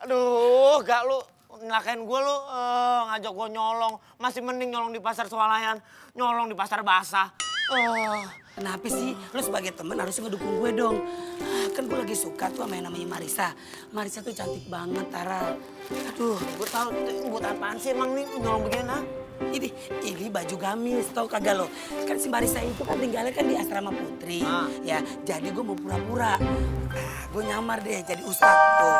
Aduh, gak lu ngelakain gue lu ngajak gue nyolong. Masih mending nyolong di pasar swalayan, nyolong di pasar basah. Kenapa sih? Lu sebagai temen harusnya ngedukung gue dong. Kan gue lagi suka tuh sama yang namanya Marisa. Marisa tuh cantik banget, Tara. Aduh, Gue tahu buat apaan sih emang nih nyolong begini, ha? ini baju gamis, tau kagak lo? Kan si Marisa itu kan tinggalnya kan di asrama putri. Ya, jadi gue mau pura-pura. Nah, gue nyamar deh jadi ustadz tuh.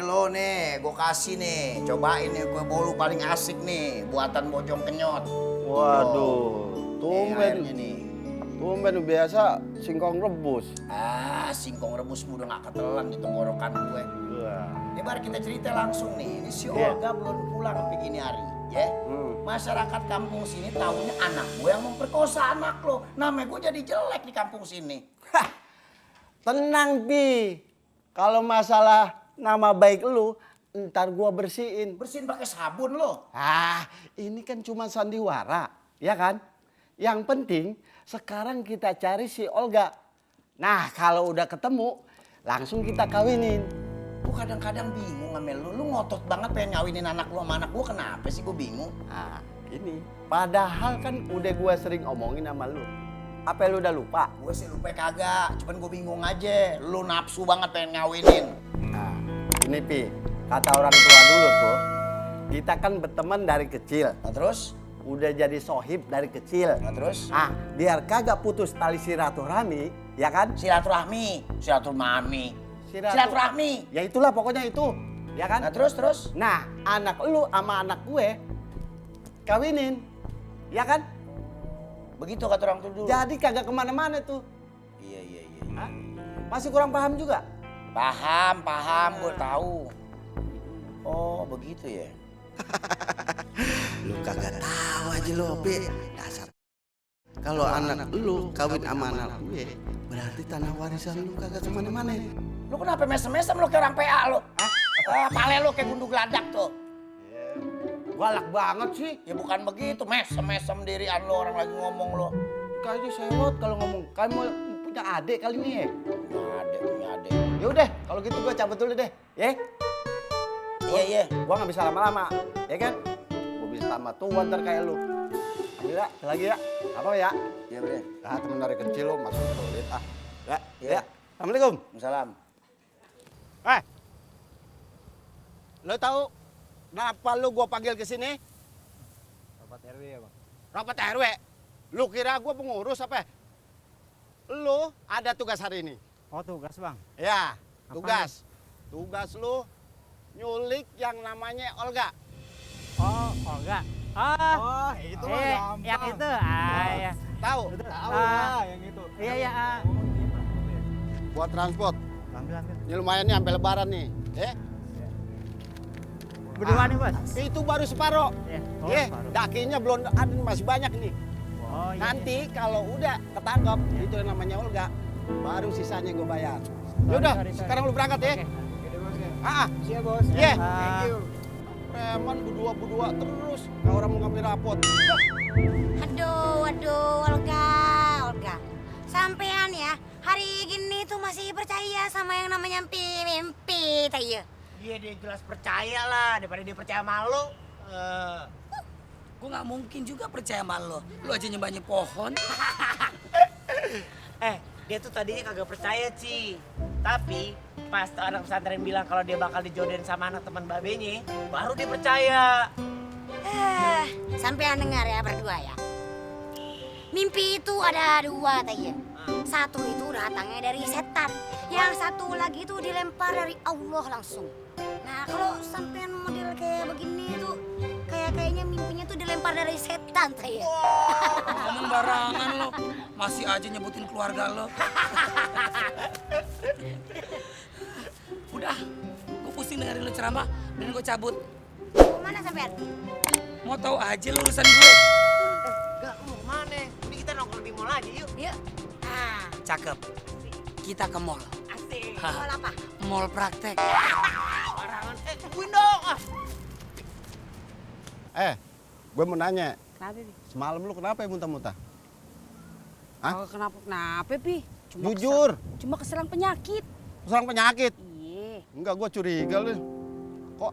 Lo nih, gue kasih nih. Cobain nih kue bolu paling asik nih. Buatan Bojong Kenyot. Waduh, Airnya nih. tumben biasa singkong rebus. Singkong rebus udah gak ketelan di tenggorokan gue. Wah. Ini baru kita cerita langsung nih. Ini si Iya. Olga belum pulang sampai gini hari. Ya, masyarakat kampung sini tahunya anak gue yang memperkosa anak lo. Namanya gue jadi jelek di kampung sini. Hah, tenang Pi. Kalau masalah nama baik lu, ntar gua bersihin. Bersihin pakai sabun lo. Ini kan cuma sandiwara, ya kan? Yang penting sekarang kita cari si Olga. Nah, kalau udah ketemu, langsung kita kawinin. Gue kadang-kadang bingung sama lu. Lu ngotot banget pengen ngawinin anak lu sama anak gue. Kenapa sih gue bingung? Ini. Padahal kan udah gua sering omongin sama lu. Apa lu udah lupa? Gue sih lupa kagak. Cuman gue bingung aja. Lu nafsu banget pengen ngawinin. Ini Pi, kata orang tua dulu tuh, kita kan berteman dari kecil. Nah terus? Udah jadi sohib dari kecil. Nah terus? Biar kagak putus tali silaturahmi, ya kan? Silaturahmi. Ya itulah pokoknya itu, ya kan? Nah terus? Nah, anak lu sama anak gue kawinin, ya kan? Begitu kata orang tua dulu. Jadi kagak kemana-mana tuh. Iya. Hah? Masih kurang paham juga? Paham. Gue tahu. Oh begitu ya. Lu kagak tahu aja lu, Pi. Dasar. Kalau anak lu kawin sama anak gue, berarti tanah warisan lu kagak kemana-mana. Lu kenapa mesem-mesem lu kayak orang PA lu? Pale lu kayak gundu geladak tuh. Galak banget sih. Ya bukan begitu. Mesem-mesem dirian lu orang lagi ngomong lu. Kayaknya sewot kalau ngomong. Kamu punya adik kali ini ya? Punya adek. Ya udah, kalau gitu gua cabut dulu deh, ya? Iya. Gua nggak bisa lama-lama, ya kan? Gua bisa tambah tua ntar kayak lu. Ya, lagi ya. Apa ya? Iya bre. Temen dari kecil lu masuk sulit Ya. Iya. Assalamualaikum. Salam. Lo tahu kenapa lu gua panggil ke sini? Rapat RW ya bang? Rapat RW. Lu kira gua pengurus apa? Lu ada tugas hari ini. Oh tugas bang? Ya, Apaan tugas. Tugas lu nyulik yang namanya Olga. Oh Olga. Oh itu mah gampang. Yang itu? Ya. Tahu? Tahu lah yang itu. Iya. Buat transport. Ambil. Ini lumayan nih sampai lebaran nih. Berdua nih bos? Itu baru separuh. Iya. Dakinya belum ada, masih banyak nih. Oh iya. Nanti kalau udah ketangkep, itu yang namanya Olga, baru sisanya gue bayar. Yaudah, sekarang lu berangkat ya. Siap bos. Iya. Thank you. Preman berdua terus, kayak orang mau ngambil rapot. Aduh, Olga. Sampean ya, hari gini tuh masih percaya sama yang namanya mimpi, tayo. Dia jelas percaya lah, daripada dia percaya sama lu. Gue nggak mungkin juga percaya sama lo. Lo aja nyembahnya pohon. Dia tuh tadinya kagak percaya, Ci. Tapi pas anak pesantren bilang kalau dia bakal dijodohin sama anak teman babenya, baru dia percaya. Sampean dengar ya berdua ya. Mimpi itu ada dua, tayo. Satu itu datangnya dari setan, yang satu lagi itu dilempar dari Allah langsung. Nah kalau sampean model kayak begini tuh, kayaknya mimpinya tuh dilempar dari setan, tayo. Ngomong barangan lo. Masih aja nyebutin keluarga lo. Udah, gue pusing dengerin lo ceramah. Dan gue cabut. Mana sampean? Mau tahu aja lo urusan gue. Enggak, mau kemana? Ini kita nongkrong di mall aja yuk. Yuk. Cakep. Kita ke mall. Asik. Soal apa? Mall praktek. Barangan, tungguin dong. Gue mau nanya, Kenapa, Pi? semalam lu kenapa ya muntah-muntah? Oh, kenapa, Pi? Jujur. Cuma keserang penyakit. Keserang penyakit. Iya. Enggak, gue curiga lu. Kok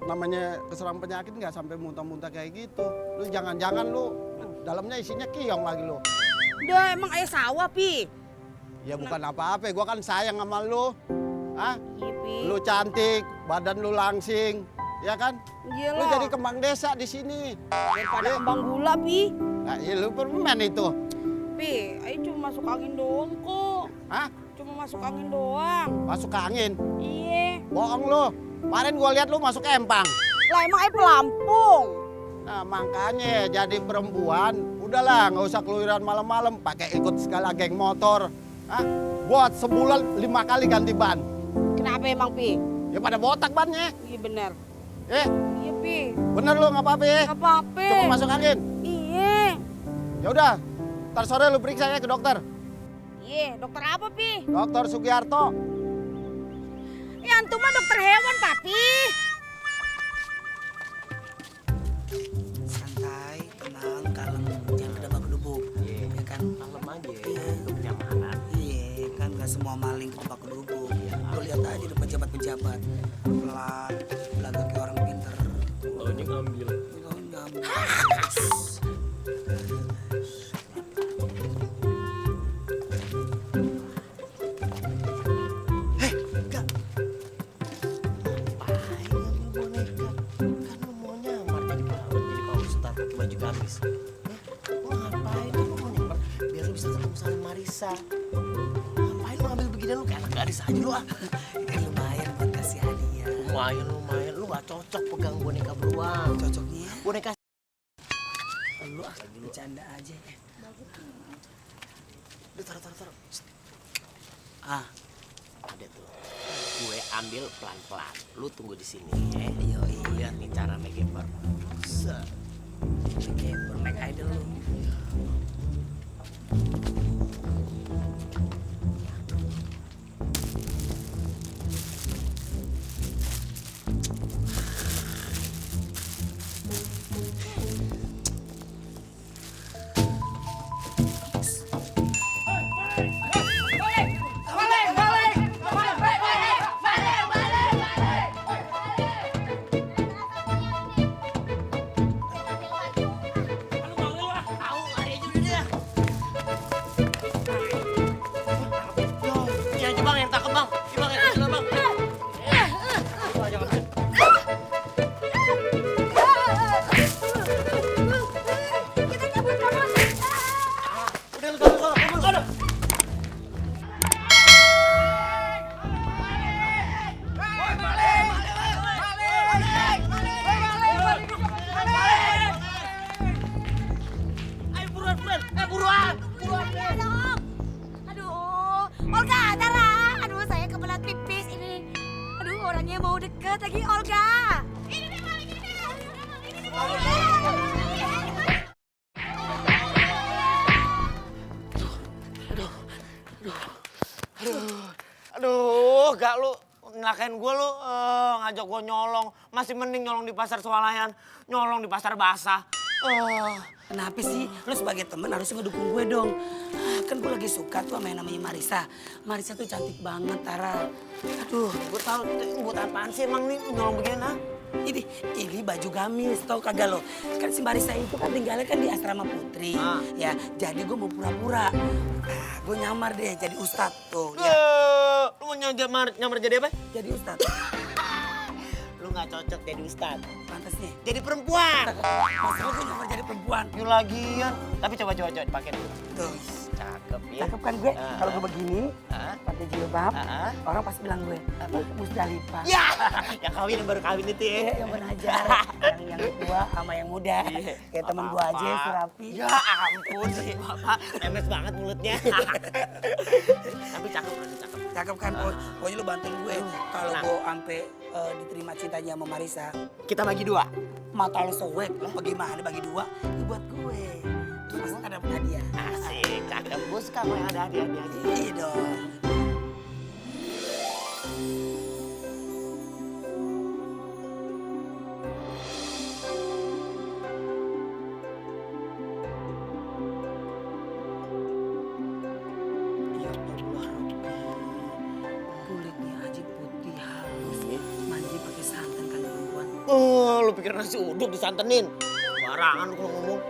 namanya keserang penyakit nggak sampai muntah-muntah kayak gitu? Lu jangan-jangan lu dalamnya isinya kiong lagi lu. Udah emang ayah sawah, Pi. Ya bukan apa-apa, gue kan sayang sama lu. Hah? Iya, Pi. Lu cantik, badan lu langsing, ya kan? Iya Lu lah. jadi kembang desa di sini. Daripada kembang gula, Pi. Nah, iya lu permen itu. Pi, ayah cuma masuk angin doang kok. Hah? Cuma masuk angin doang. Masuk ke angin? Iya. Bohong lu. Kemarin gue lihat lu masuk empang. Lah emang ayah pelampung. Nah makanya jadi perempuan, udahlah nggak usah keluyuran malam-malam, pakai ikut segala geng motor. Hah? Buat sebulan 5 kali ganti ban. Kenapa emang, Pi? Ya pada botak bannya. Iya bener. Iya, Pi. Bener lu nggak apa-apa ya? Nggak apa-apa. Coba masuk angin. Iya. Ya udah, ntar sore lu periksa ya ke dokter. Iya, dokter apa, Pi? Dokter Sugiarto. Ya antum mah dokter hewan, Papi. Santai, tenang, kalem, jangan kedebak-kedebuk. Ya kan? Malam aja, lu kenyamanan. Iya, kan gak semua maling kedebak-kedebuk. Lo lihat aja di pejabat-pejabat. Pelan, belaga kayak orang pinter. Taunya ngambil. Tauin ngambil. Ngapain ngambil boneka? Kan lu mau nyamar jadi Pak Ustadz pakai baju gamis. Lu ngapain lu mau nyamar biar lu bisa ketemu sama Marisa? Ngapain lu ngambil beginian, lu kayak anak gadis aja lu ah. Kan lumayan buat kasih hadiah. Lumayan, lu gak cocok pegang boneka beruang. Cocoknya Boneka lu ah, bercanda aja. Udah taruh. Ah, Ada tuh. Gue ambil pelan-pelan. Lu tunggu di sini ya. iya. Lihat nih cara ngegeper. Set. Kayak make idol lu. Iya aja bang, yang takut bang. Iya bang, yang takut bang. Udah lu taruh. Aduh. Ayo buruan. Buruan. Iya dong. Aduh, Olga, Tara. Aduh, saya kebelat pipis ini. Aduh, orangnya mau deket lagi, Olga. Ini deh, balik ini deh. Aduh, gak lu ngelakain gue lu ngajak gue nyolong. Masih mending nyolong di pasar swalayan, nyolong di pasar basah. Kenapa sih? Lu sebagai temen harusnya ngedukung gue dong. Kan gue lagi suka tuh sama yang namanya Marisa. Marisa tuh cantik banget, Tara. Aduh, Gue tahu buat apaan sih emang nih nyolong begini ah? ini baju gamis, tau kagak lo? Kan si Marisa itu kan tinggalnya kan di asrama putri. Ya, jadi gue mau pura-pura. Nah, gue nyamar deh jadi ustadz tuh. Ya, Lu mau nyamar jadi apa? jadi ustadz. Lu gak cocok jadi ustadz. Pantasnya. Jadi perempuan. Masa gue nyamar jadi perempuan? Yuk lagian. Tapi coba dipakai dulu. Tuh. Cakep ya. Cakep kan gue? Kalau gue begini, Ah. pakai jilbab, Ah. orang pasti bilang gue, Musdalifah. Ya, yang kawin yang baru kawin itu ya. Iya, yang benajar, yang tua sama yang muda. Kayak temen gue aja, si Rafi. Ya ampun sih bapak, lemes banget mulutnya. Tapi cakep kan, cakep. Cakep kan, pokoknya lu bantuin gue. Kalau gue sampai diterima cintanya sama Marisa, Kita bagi dua. mata lu sowek, bagaimana bagi dua? Ini buat gue. Terus pasti ada hadiah. Asik, cakep. Gue suka kalau yang ada hadiah-hadiahnya. Iya dong. Ya lu pikir nasi uduk disantenin? Barangan lu kalau ngomong.